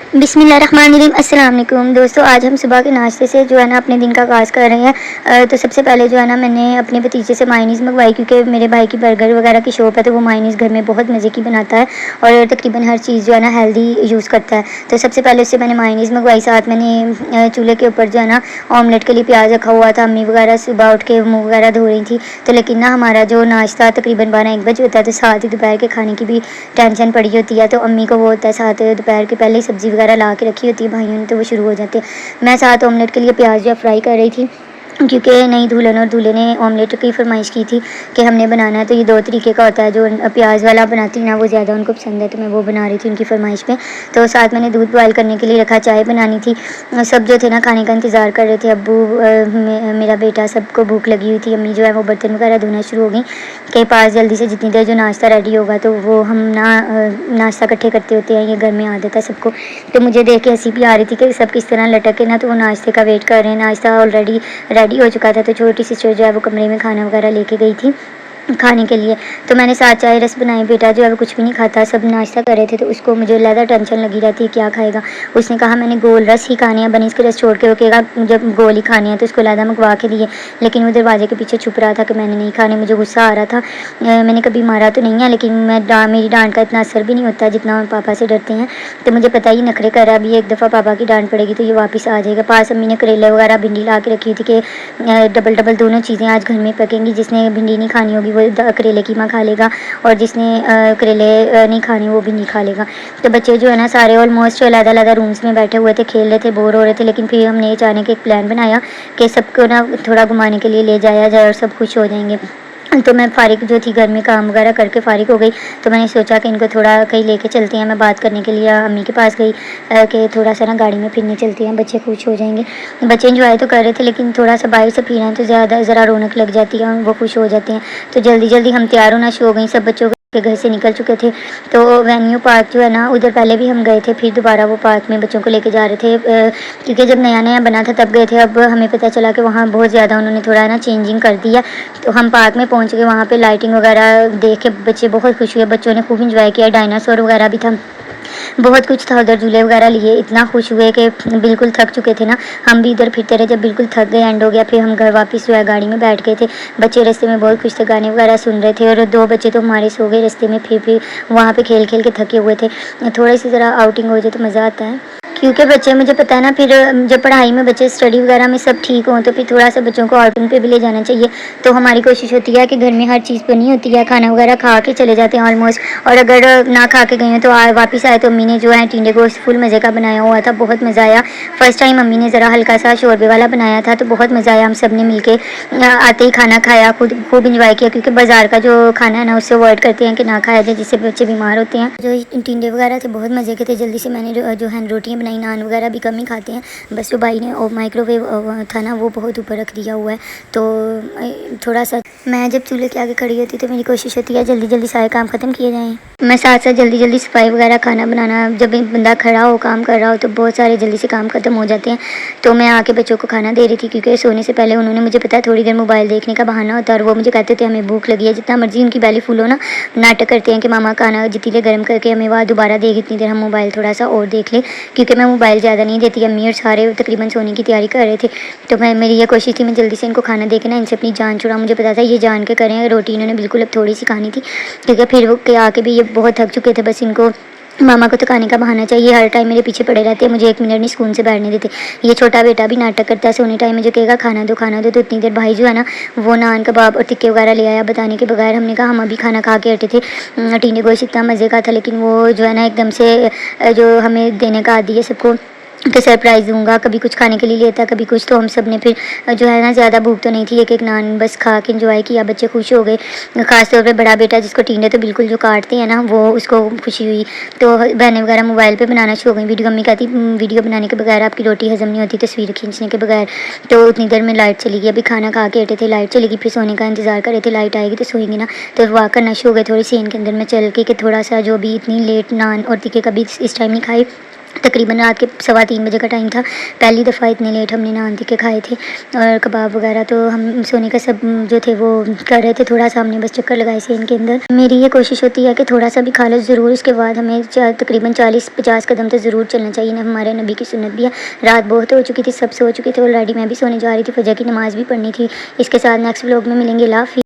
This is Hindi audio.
बिस्मिल्लाहिर्रहमानिर्रहीम। अस्सलाम वालेकुम दोस्तों, आज हम सुबह के नाश्ते से जो है ना अपने दिन का आगाज़ कर रहे हैं। तो सबसे पहले जो है ना मैंने अपने भतीजे से मायोनीज़ मंगवाई, क्योंकि मेरे भाई की बर्गर वगैरह की शॉप है, तो वो मायोनीज़ घर में बहुत मज़े की बनाता है और तकरीबन हर चीज़ जो है ना हेल्दी यूज़ करता है। तो सबसे पहले उससे मैंने मायोनीज़ मंगवाई, साथ मैंने चूल्हे के ऊपर जो है ना ऑमलेट के लिए प्याज रखा हुआ था। अम्मी वगैरह सुबह उठ के मुँह वगैरह धो रही थी, तो लेकिन ना हमारा जो नाश्ता तकरीबन 12-1 बजे होता है, तो साथ ही दोपहर के खाने की भी टेंशन पड़ी होती है। तो अम्मी को वो होता है साथ दोपहर के पहले ही सब्ज़ी वगैरह ला के रखी होती है भाइयों ने, तो वो शुरू हो जाते हैं। मैं साथ ऑमलेट के लिए प्याज जो फ्राई कर रही थी, क्योंकि नई दुल्हन और दूल्हे ने ऑमलेट की फरमाइश की थी कि हमने बनाना है। तो ये 2 तरीके का होता है, जो प्याज वाला बनाती ना वो ज़्यादा उनको पसंद है, तो मैं वो बना रही थी उनकी फरमाइश पे। तो साथ मैंने दूध बॉयल करने के लिए रखा, चाय बनानी थी। सब जो थे ना खाने का इंतज़ार कर रहे थे। अब्बू, मेरा बेटा, सबको भूख लगी हुई थी। अम्मी जो है वो बर्तन वगैरह धोना शुरू हो गई कि पास जल्दी से जितनी देर जो नाश्ता रेडी होगा, तो वो हम नाश्ता इकट्ठे करते होते हैं, ये घर में आदत है सबको। तो मुझे देख के हंसी भी आ रही थी कि सब किस तरह लटक के ना तो वो नाश्ते का वेट कर रहे हैं। नाश्ता ऑलरेडी रेडी हो चुका था, तो छोटी सिस्टर जो है वो कमरे में खाना वगैरह लेके गई थी खाने के लिए। तो मैंने साथ चाय रस बनाई। बेटा जो है वो कुछ भी नहीं खाता, सब नाश्ता कर रहे थे, तो उसको मुझे ज़्यादा टेंशन लगी रहती है क्या खाएगा। उसने कहा मैंने गोल रस ही खाने हैं, बनीस के रस छोड़ के वो कहेगा जब गोल ही खाने हैं, तो उसको लादा मंगवा के दिए, लेकिन वो दरवाजे के पीछे छुप रहा था कि मैंने नहीं खाने। मुझे गुस्सा आ रहा था। मैंने कभी मारा तो नहीं है, लेकिन मेरी डांट का इतना असर भी नहीं होता जितना पापा से डरते हैं। तो मुझे पता ही नखरे कर रहा है, अभी एक दफ़ा पापा की डांट पड़ेगी तो ये वापस आ जाएगा। पास अम्मी ने करेले वगैरह भिंडी ला के रखी थी कि डबल डबल दोनों चीज़ें आज घर में पकेंगी। जिसने भिंडी नहीं खानी होगी वो करेले कीमा खा लेगा, और जिसने करेले नहीं खाने वो भी नहीं खा लेगा। तो बच्चे जो है ना सारे ऑलमोस्ट अलग-अलग रूम्स में बैठे हुए थे, खेल रहे थे, बोर हो रहे थे। लेकिन फिर हमने अचानक एक प्लान बनाया कि सबको ना थोड़ा घुमाने के लिए ले जाया जाए और सब खुश हो जाएंगे। तो मैं फ़ारिग जो थी घर में काम वगैरह करके फ़ारिग हो गई, तो मैंने सोचा कि इनको थोड़ा कहीं लेके चलते हैं। मैं बात करने के लिए अम्मी के पास गई कि थोड़ा सा ना गाड़ी में फिरने चलते हैं, बच्चे खुश हो जाएंगे। बच्चे एंजॉय तो कर रहे थे, लेकिन थोड़ा सा बाहर से फिरें तो ज़रा रौनक लग जाती है और वो खुश हो जाते हैं। तो जल्दी जल्दी हम तैयार होना शुरू हो गई, सब बच्चों के घर से निकल चुके थे। तो वेन्यू पार्क जो है ना उधर पहले भी हम गए थे, फिर दोबारा वो पार्क में बच्चों को लेके जा रहे थे, क्योंकि जब नया नया बना था तब गए थे। अब हमें पता चला कि वहाँ बहुत ज़्यादा उन्होंने थोड़ा ना चेंजिंग कर दिया। तो हम पार्क में पहुँच गए, वहाँ पे लाइटिंग वगैरह देख के बच्चे बहुत खुश हुए, बच्चों ने खूब इंजॉय किया। डायनासोर वगैरह भी था, बहुत कुछ था उधर, झूले वगैरह लिए। इतना खुश हुए कि बिल्कुल थक चुके थे ना, हम भी इधर फिरते रहे। जब बिल्कुल थक गए, एंड हो गया, फिर हम घर वापस जो है गाड़ी में बैठ गए थे। बच्चे रास्ते में बहुत खुश थे, गाने वगैरह सुन रहे थे, और 2 बच्चे तो हमारे सो गए रास्ते में। फिर वहाँ पे खेल खेल के थके हुए थे। थोड़ी सी ज़रा आउटिंग हो जाए तो मज़ा आता है, क्योंकि बच्चे, मुझे पता है ना, फिर जब पढ़ाई में बच्चे स्टडी वगैरह में सब ठीक हों तो फिर थोड़ा सा बच्चों को आउटिंग पे भी ले जाना चाहिए। तो हमारी कोशिश होती है कि घर में हर चीज़ बनी होती है, खाना वगैरह खा के चले जाते हैं ऑलमोस्ट। और अगर ना खा के गए हैं तो वापस आए तो अम्मी ने जो है टिंडे गोश्त फुल मज़े का बनाया हुआ था, बहुत मज़ा आया। फ़र्स्ट टाइम अम्मी ने ज़रा हल्का सा शोरबे वाला बनाया था, तो बहुत मज़ा आया। हम सब ने मिल के आते ही खाना खाया, खुद खूब इंजॉय किया, क्योंकि बाज़ार का जो खाना है ना उससे अवॉइड करते हैं कि ना खाया जाए, जिससे बच्चे बीमार होते हैं। जो टिंडे वगैरह थे बहुत मज़े के थे। जल्दी से मैंने जो है रोटियाँ बनाई, नान वगैरह भी कम ही खाते हैं, बस जो भाई ने और माइक्रोवेव था ना वो बहुत ऊपर रख दिया हुआ है। तो थोड़ा सा मैं जब चूल्हे के आगे खड़ी होती तो मेरी कोशिश होती है जल्दी जल्दी सारे काम ख़त्म किए जाएँ। मैं साथ साथ जल्दी जल्दी सफाई वगैरह, खाना बनाना, जब एक बंदा खड़ा हो काम कर रहा हो तो बहुत सारे जल्दी से काम ख़त्म हो जाते हैं। तो मैं आके बच्चों को खाना दे रही थी, क्योंकि सोने से पहले उन्होंने, मुझे पता है, थोड़ी देर मोबाइल देखने का बहाना होता है, और वो मुझे कहते थे हमें भूख लगी है। जितना मर्जी उनकी बेली फुल हो ना, नाटक करते हैं कि मामा खाना जितनी देर गर्म करके हमें वहाँ दोबारा दे, इतनी देर हम मोबाइल थोड़ा सा और देख लें, क्योंकि मैं मोबाइल ज़्यादा नहीं देती। अम्मी और सारे तकरीबन सोने की तैयारी कर रहे थे, तो मेरी ये कोशिश थी मैं जल्दी से इनको खाना दे के ना इनसे अपनी जान छुड़ाऊँ। मुझे पता था ये जान के करें, रोटी इन्होंने बिल्कुल अब थोड़ी सी खानी थी, क्योंकि फिर वो के आके भी ये बहुत थक चुके थे। बस इनको मामा को तो खाने का बहाना चाहिए, हर टाइम मेरे पीछे पड़े रहते हैं, मुझे 1 मिनट नहीं सुकून से बैठने देते। ये छोटा बेटा भी नाटक करता है, सोने टाइम में जो कहेगा खाना दो, तो उतनी देर भाई जो है ना वो नान कबाब और टिक्के वगैरह ले आया बताने के बगैर। हमने कहा हम अभी खाना खा के हटे थे, टिंडे गोश्त इतना मज़े का था, लेकिन वो जो है ना एकदम से जो हमें देने का आदी है सबको कि सरप्राइज़ दूंगा, कभी कुछ खाने के लिए लेता, कभी कुछ। तो हम सब ने फिर जो है ना, ज़्यादा भूख तो नहीं थी, एक नान बस खा के एंजॉय किया। बच्चे खुश हो गए, ख़ासतौर पे बड़ा बेटा जिसको टिंडे तो बिल्कुल जो काटते हैं ना वो, उसको खुशी हुई। तो बहनें वगैरह मोबाइल पे बनाना शुरू हो गई वीडियो। अम्मी कहती वीडियो बनाने के बगैर आपकी रोटी हज़म नहीं होती, तस्वीर खींचने के बगैर। तो उतनी देर में लाइट चली गई, अभी खाना खा के हटे थे, लाइट चली गई, फिर सोने का इंतज़ार कर रहे थे, लाइट आएगी तो सोएंगे ना। तो वाक करना शुरू हो गए थोड़ी सी इनके अंदर में चल के, कि थोड़ा सा जो भी इतनी लेट नान और टिक्के कभी इस टाइम नहीं खाई, तकरीबन रात के 3:15 बजे का टाइम था। पहली दफ़ा इतने लेट हमने नान टिक्के खाए थे और कबाब वगैरह। तो हम सोने का सब जो थे वो कर रहे थे, थोड़ा सा हमने बस चक्कर लगाए थे इनके अंदर। मेरी ये कोशिश होती है कि थोड़ा सा भी खा लो ज़रूर, उसके बाद हमें तकरीबन 40-50 कदम तो ज़रूर चलना चाहिए ना, हमारे नबी की सुन्नत भी है। रात बहुत हो चुकी थी, सब सो चुके थे ऑलरेडी, मैं भी सोने जा रही थी, फजर की नमाज़ भी पढ़नी थी। इसके साथ नेक्स्ट व्लॉग में मिलेंगे। अल्लाह हाफ़िज़।